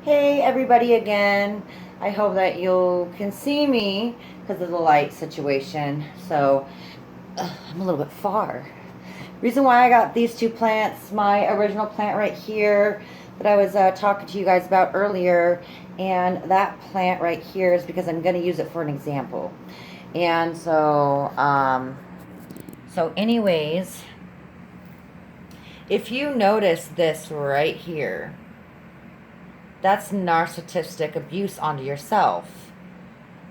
Hey everybody again. I hope that you can see me because of the light situation. So I'm a little bit far. Reason why I got these two plants, my original plant right here that I was talking to you guys about earlier, and that plant right here is because I'm going to use it for an example. And so anyways, if you notice this right here, that's narcissistic abuse onto yourself.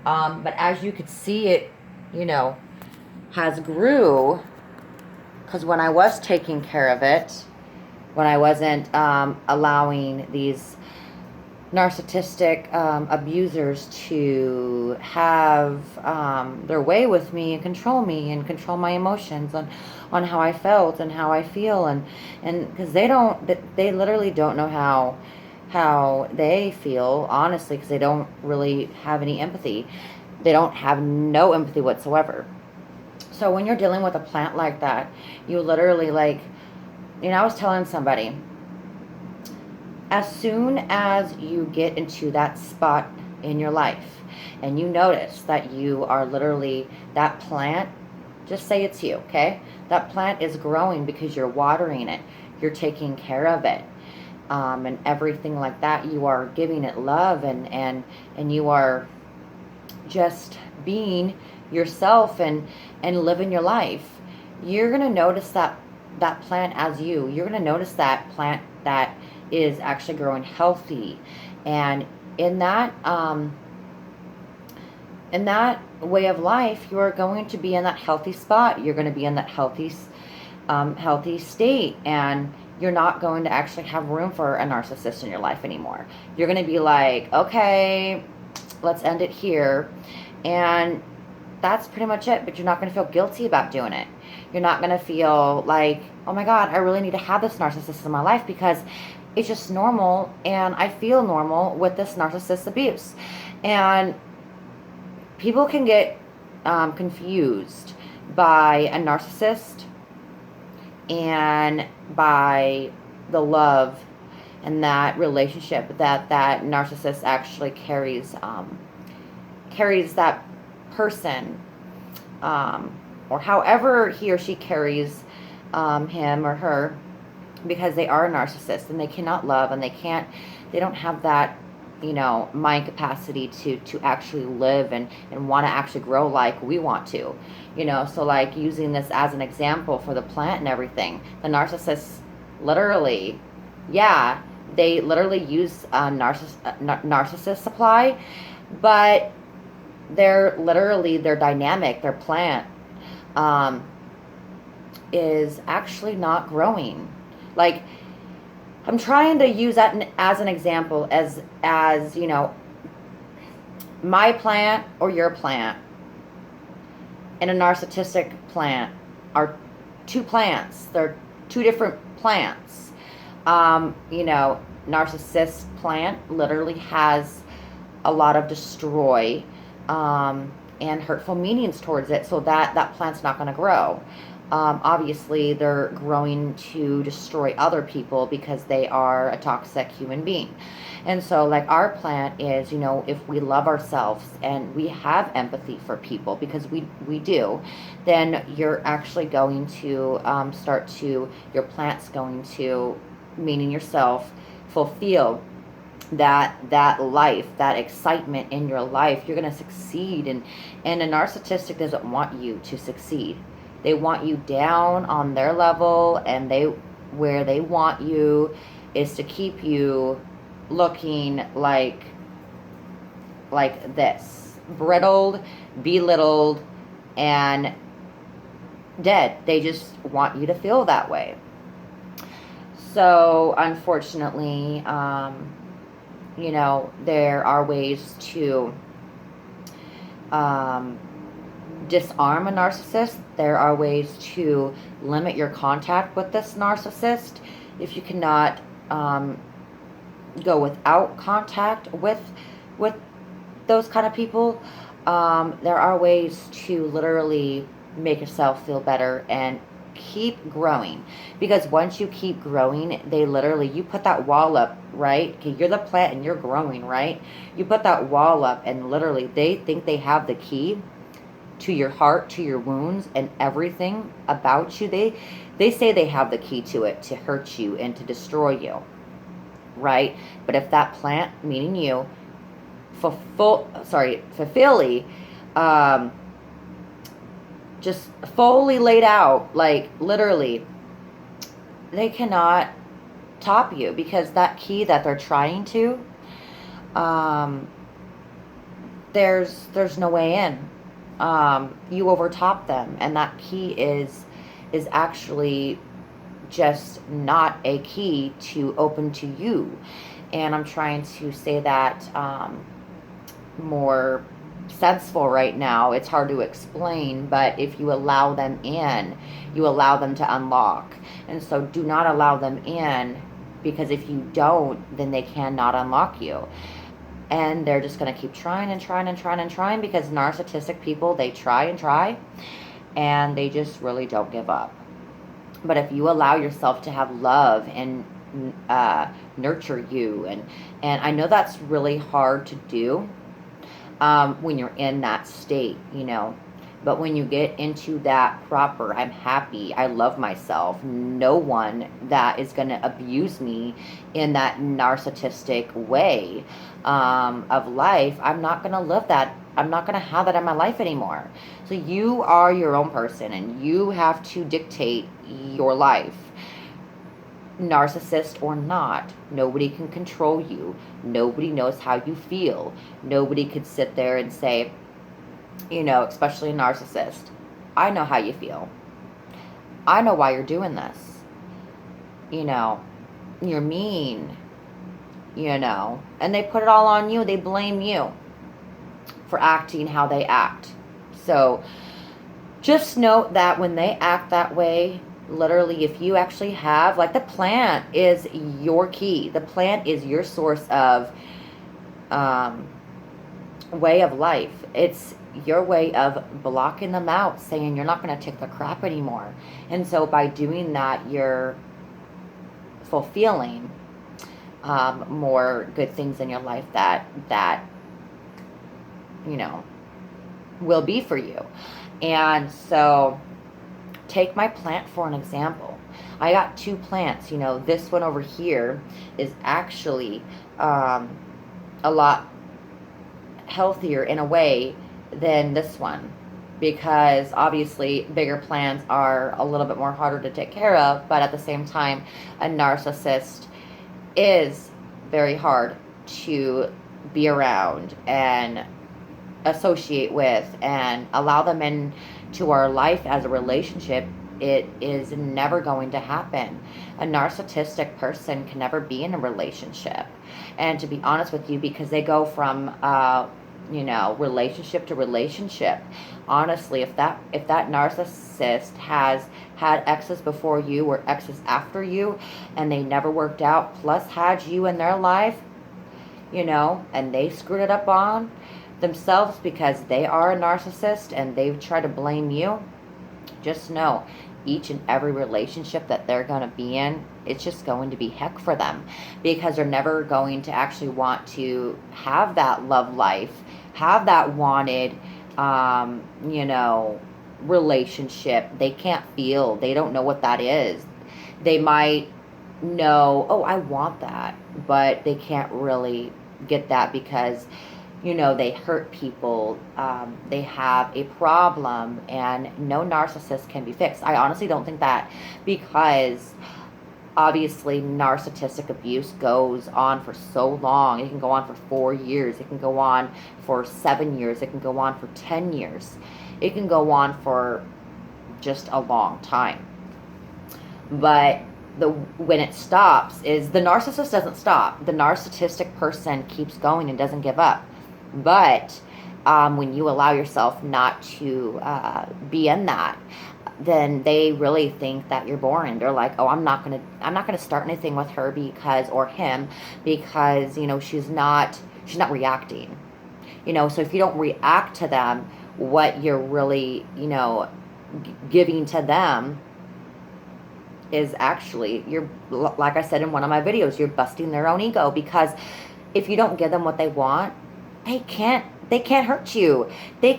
But as you could see, it, you know, has grew because when I was taking care of it, when I wasn't allowing these narcissistic abusers to have their way with me and control my emotions on how I felt and how I feel and because they literally don't know how they feel, honestly, because they don't really have any empathy. They don't have no empathy whatsoever. So when you're dealing with a plant like that, you literally I was telling somebody, as soon as you get into that spot in your life and you notice that you are literally that plant, just say it's you, okay? That plant is growing because you're watering it, you're taking care of it, and everything like that. You are giving it love and you are just being yourself and living your life. You're going to notice that plant as you. You're going to notice that plant that is actually growing healthy, and in that um in that way of life, you are going to be in that healthy spot. You're going to be in that healthy state, and you're not going to actually have room for a narcissist in your life anymore. You're going to be like, okay, let's end it here. And that's pretty much it. But you're not going to feel guilty about doing it. You're not going to feel like, oh my God, I really need to have this narcissist in my life because it's just normal and I feel normal with this narcissist abuse. And people can get confused by a narcissist and by the love and that relationship that narcissist actually carries that person, or however he or she carries him or her, because they are a narcissist and they cannot love and they don't have that mind capacity to actually live and want to actually grow like we want to. So like using this as an example for the plant and everything, the narcissists literally, yeah, they literally use a narcissist supply, but they're literally, their dynamic, their plant um, is actually not growing. Like, I'm trying to use that as an example, as my plant or your plant and a narcissistic plant are two plants. They're two different plants. Narcissist plant literally has a lot of destroy and hurtful meanings towards it, so that plant's not going to grow. Obviously, they're growing to destroy other people because they are a toxic human being. And so, like, our plant is, if we love ourselves and we have empathy for people, because we do, then you're actually going to your plant's going to, meaning yourself, fulfill that life, that excitement in your life. You're going to succeed, and a narcissistic doesn't want you to succeed. They want you down on their level, and where they want you is to keep you looking like this, brittled, belittled, and dead. They just want you to feel that way. So unfortunately, there are ways to um, disarm a narcissist. There are ways to limit your contact with this narcissist. If you cannot go without contact with those kind of people, there are ways to literally make yourself feel better and keep growing, because once you keep growing, they literally, you put that wall up, right? Okay, you're the plant and you're growing, right? You put that wall up and literally they think they have the key to your heart, to your wounds, and everything about you. They say they have the key to it, to hurt you and to destroy you, right? But if that plant, meaning you, fulfilly, um, just fully laid out, like literally, they cannot top you, because that key that they're trying to, um, there's no way in. You overtop them, and that key is actually just not a key to open to you. And I'm trying to say that more senseful right now. It's hard to explain, but if you allow them in, you allow them to unlock. And so do not allow them in, because if you don't, then they cannot unlock you. And they're just going to keep trying and trying and trying and trying, because narcissistic people, they try and try, and they just really don't give up. But if you allow yourself to have love and nurture you, and I know that's really hard to do when you're in that state, you know. But when you get into that proper, I'm happy, I love myself, no one that is going to abuse me in that narcissistic way of life, I'm not going to live that. I'm not going to have that in my life anymore. So you are your own person, and you have to dictate your life. Narcissist or not, nobody can control you. Nobody knows how you feel. Nobody could sit there and say, you know, especially a narcissist, I know how you feel. I know why you're doing this. You know, you're mean, you know, and they put it all on you. They blame you for acting how they act. So just note that when they act that way, literally, if you actually have, like, the plant is your key. The plant is your source of way of life. It's your way of blocking them out, saying you're not going to take the crap anymore. And so by doing that, you're fulfilling more good things in your life that you know will be for you. And so take my plant for an example. I got two plants. You know, this one over here is actually a lot healthier in a way than this one, because obviously bigger plants are a little bit more harder to take care of, but at the same time, a narcissist is very hard to be around and associate with and allow them into our life as a relationship. It is never going to happen. A narcissistic person can never be in a relationship. And to be honest with you, because they go from you know, relationship to relationship. Honestly, if that narcissist has had exes before you or exes after you, and they never worked out, plus had you in their life, you know, and they screwed it up on themselves because they are a narcissist and they try to blame you, just know each and every relationship that they're going to be in, it's just going to be heck for them, because they're never going to actually want to have that love life, have that wanted, you know, relationship. They can't feel, they don't know what that is. They might know, oh, I want that, but they can't really get that because, you know, they hurt people, they have a problem, and no narcissist can be fixed. I honestly don't think that, because obviously narcissistic abuse goes on for so long. It can go on for 4 years, it can go on for 7 years, it can go on for 10 years, it can go on for just a long time. But when it stops is the narcissist doesn't stop. The narcissistic person keeps going and doesn't give up. But when you allow yourself not to be in that, then they really think that you're boring. They're like, oh, I'm not gonna start anything with her because, or him, because, you know, she's not reacting. You know, so if you don't react to them, what you're really, you know, giving to them is actually, like I said in one of my videos, you're busting their own ego, because if you don't give them what they want, they can't hurt you. They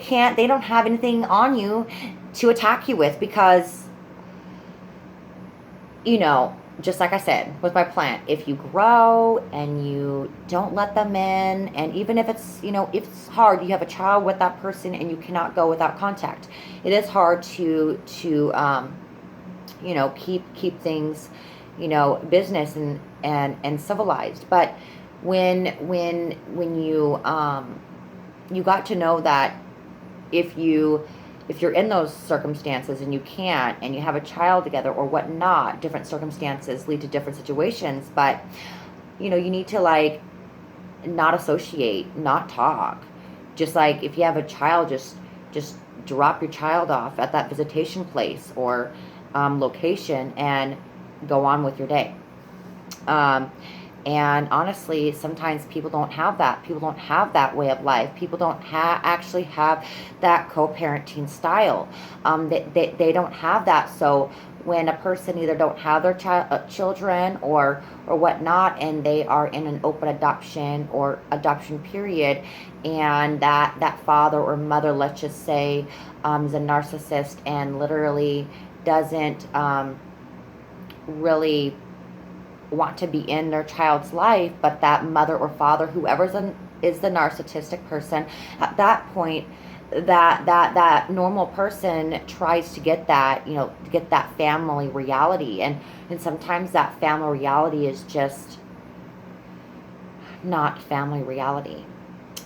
don't have anything on you to attack you with, because, you know, just like I said with my plant, if you grow and you don't let them in, and even if it's, you know, if it's hard, you have a child with that person and you cannot go without contact. It is hard to you know, keep things, you know, business and civilized. But when you you got to know that if you're in those circumstances and you can't, and you have a child together or whatnot, different circumstances lead to different situations. But, you know, you need to, like, not associate, not talk. Just like if you have a child, just drop your child off at that visitation place or location and go on with your day. And honestly, sometimes people don't have that. People don't have that way of life. People don't actually have that co-parenting style. They don't have that. So when a person either don't have their children or whatnot, and they are in an open adoption or adoption period, and that father or mother, let's just say, is a narcissist and literally doesn't really want to be in their child's life, but that mother or father, whoever is the narcissistic person, at that point, that normal person tries to get that, you know, to get that family reality, and sometimes that family reality is just not family reality.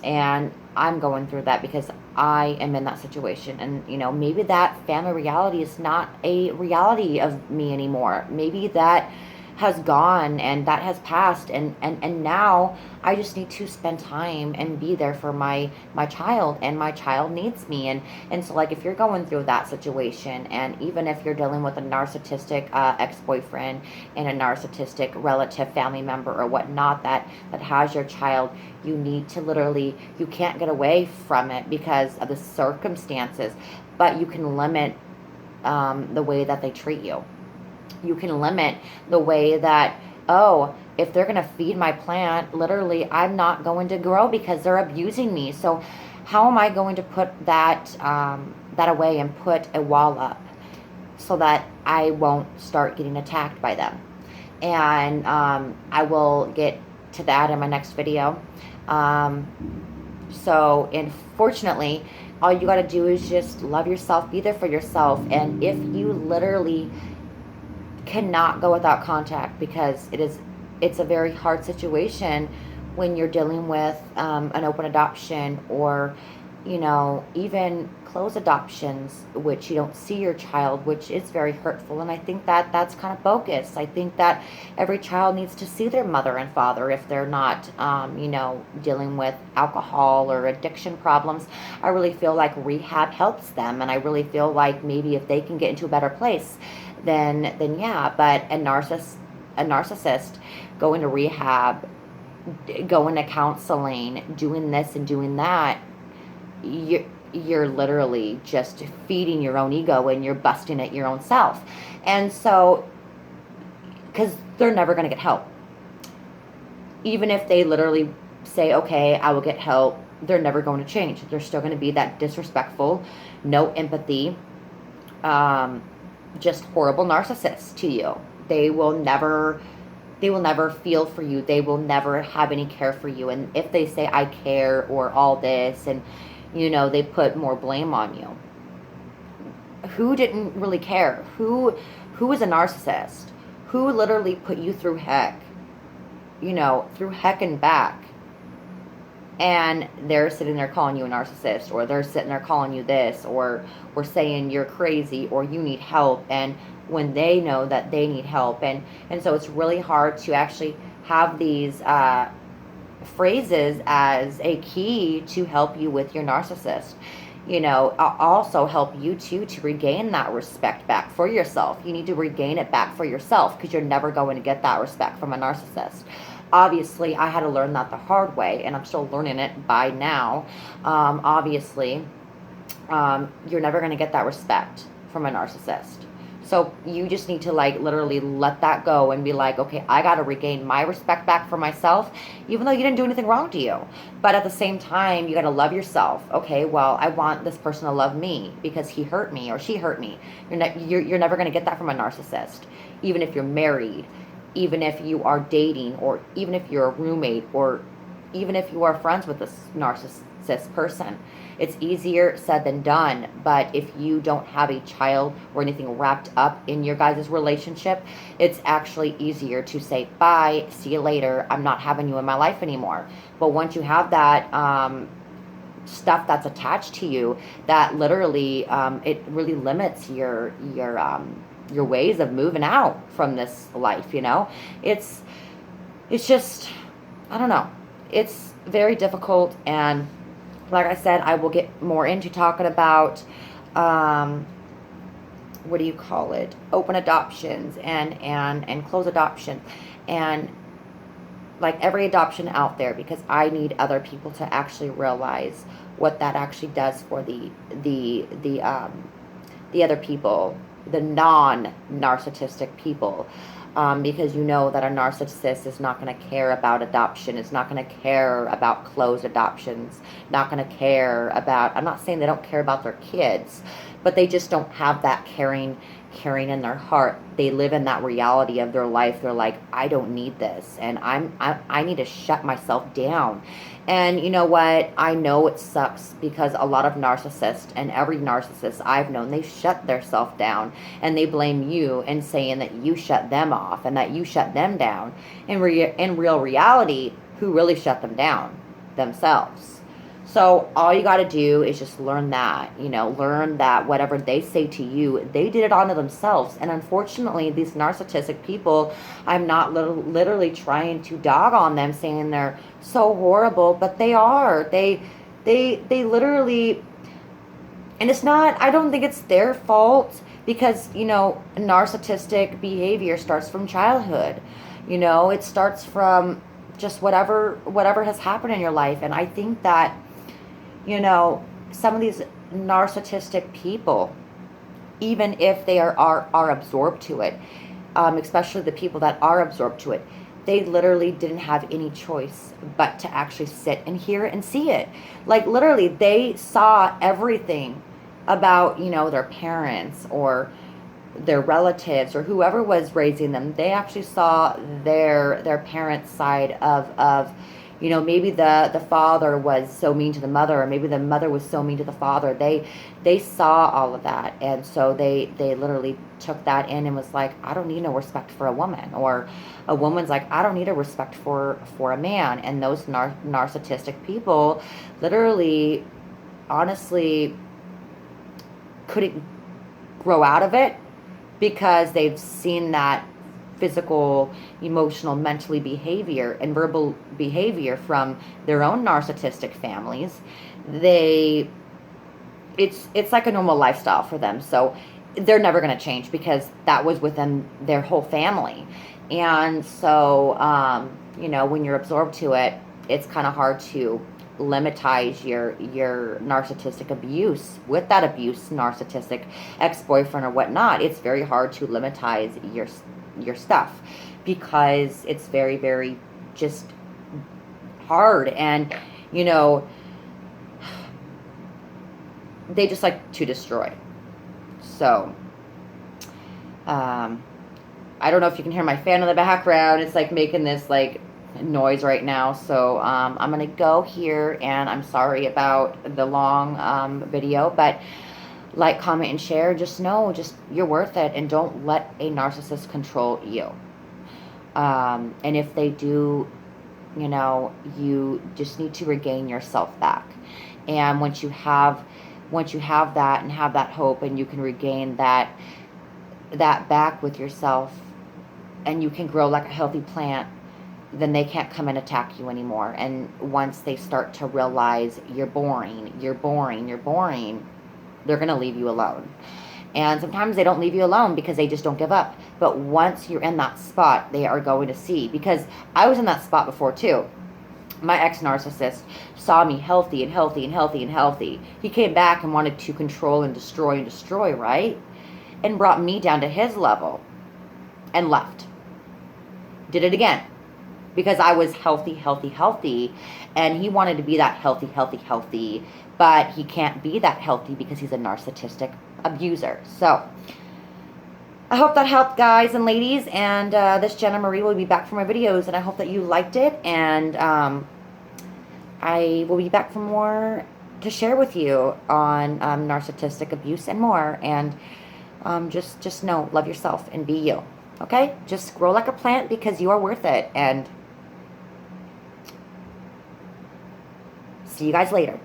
And I'm going through that because I am in that situation, and, you know, maybe that family reality is not a reality of me anymore. Maybe that has gone and that has passed, and now I just need to spend time and be there for my child, and my child needs me. And so, like, if you're going through that situation, and even if you're dealing with a narcissistic ex-boyfriend and a narcissistic relative, family member or whatnot that has your child, you need to literally, you can't get away from it because of the circumstances, but you can limit the way that they treat you. You can limit the way that, oh, if they're going to feed my plant, literally, I'm not going to grow because they're abusing me. So how am I going to put that that away and put a wall up so that I won't start getting attacked by them? And I will get to that in my next video. So, unfortunately, all you got to do is just love yourself, be there for yourself. And if you literally cannot go without contact, because it's a very hard situation when you're dealing with an open adoption, or, you know, even closed adoptions, which you don't see your child, which is very hurtful. And I think that that's kind of bogus. I think that every child needs to see their mother and father if they're not, you know, dealing with alcohol or addiction problems. I really feel like rehab helps them, and I really feel like maybe if they can get into a better place, then yeah. But a narcissist going to rehab, going to counseling, doing this and doing that, you're literally just feeding your own ego, and you're busting at your own self. And so, because they're never going to get help, even if they literally say, okay, I will get help, they're never going to change. They're still going to be that disrespectful, no empathy, just horrible narcissist to you. They will never feel for you. They will never have any care for you. And if they say, I care, or all this, and, you know, they put more blame on you. Who didn't really care? Who is a narcissist? Who literally put you through heck? You know, through heck and back. And they're sitting there calling you a narcissist, or they're sitting there calling you this, or saying you're crazy, or you need help, and when they know that they need help. And so it's really hard to actually have these phrases as a key to help you with your narcissist. You know, also help you too to regain that respect back for yourself. You need to regain it back for yourself, because you're never going to get that respect from a narcissist. Obviously, I had to learn that the hard way, and I'm still learning it by now. Obviously, you're never going to get that respect from a narcissist. So you just need to like literally let that go and be like, okay, I got to regain my respect back for myself, even though you didn't do anything wrong to you. But at the same time, you got to love yourself. Okay, well, I want this person to love me because he hurt me or she hurt me. You're never going to get that from a narcissist, even if you're married, even if you are dating, or even if you're a roommate, or even if you are friends with this narcissist person. It's easier said than done, but if you don't have a child or anything wrapped up in your guys' relationship, it's actually easier to say, bye, see you later, I'm not having you in my life anymore. But once you have that stuff that's attached to you, that literally, it really limits your ways of moving out from this life, you know? It's just, I don't know. It's very difficult, and like I said, I will get more into talking about, what do you call it? Open adoptions and closed adoption, and like every adoption out there, because I need other people to actually realize what that actually does for the other people, the non-narcissistic people. Because you know that a narcissist is not going to care about adoption, is not going to care about closed adoptions, not going to care about, I'm not saying they don't care about their kids, but they just don't have that caring in their heart. They live in that reality of their life. They're like, I don't need this, and I need to shut myself down. And you know what? I know it sucks, because a lot of narcissists, and every narcissist I've known, they shut themselves down and they blame you and saying that you shut them off and that you shut them down. In real reality, who really shut them down? Themselves. So all you got to do is just learn that, learn that whatever they say to you, they did it onto themselves. And unfortunately, these narcissistic people, I'm not literally trying to dog on them, saying they're so horrible, but they are. They literally, and it's not, I don't think it's their fault, because, narcissistic behavior starts from childhood. It starts from just whatever has happened in your life. And I think that, some of these narcissistic people, even if they are absorbed to it, especially the people that are absorbed to it, they literally didn't have any choice but to actually sit and hear it and see it. Like literally, they saw everything about, their parents or their relatives or whoever was raising them. They actually saw their parents' side of maybe the father was so mean to the mother, or maybe the mother was so mean to the father. They saw all of that, and so they literally took that in and was like, I don't need no respect for a woman, or a woman's like, I don't need a respect for a man. And those narcissistic people literally, honestly, couldn't grow out of it, because they've seen that physical, emotional, mentally behavior and verbal behavior from their own narcissistic families. It's like a normal lifestyle for them. So they're never going to change, because that was within their whole family. And so, when you're absorbed to it, it's kind of hard to limitize your narcissistic abuse with that abuse, narcissistic ex-boyfriend or whatnot. It's very hard to limitize your stuff, because it's very, very just hard. And they just like to destroy. So I don't know if you can hear my fan in the background. It's like making this like noise right now. So I'm gonna go here, and I'm sorry about the long video, but like, comment, and share. Just know, you're worth it, and don't let a narcissist control you. And if they do, you just need to regain yourself back. And once you have that and have that hope, and you can regain that back with yourself, and you can grow like a healthy plant, then they can't come and attack you anymore. And once they start to realize you're boring, they're going to leave you alone. And sometimes they don't leave you alone because they just don't give up. But once you're in that spot, they are going to see. Because I was in that spot before too. My ex-narcissist saw me healthy and healthy. He came back and wanted to control and destroy, right? and brought me down to his level and left. Did it again. Because I was healthy, healthy, healthy, and he wanted to be that healthy, healthy, healthy, but he can't be that healthy because he's a narcissistic abuser. So, I hope that helped, guys and ladies, and this Jenna Marie will be back for my videos, and I hope that you liked it, and I will be back for more to share with you on narcissistic abuse and more, and just know, love yourself and be you, okay? Just grow like a plant because you are worth it, and see you guys later.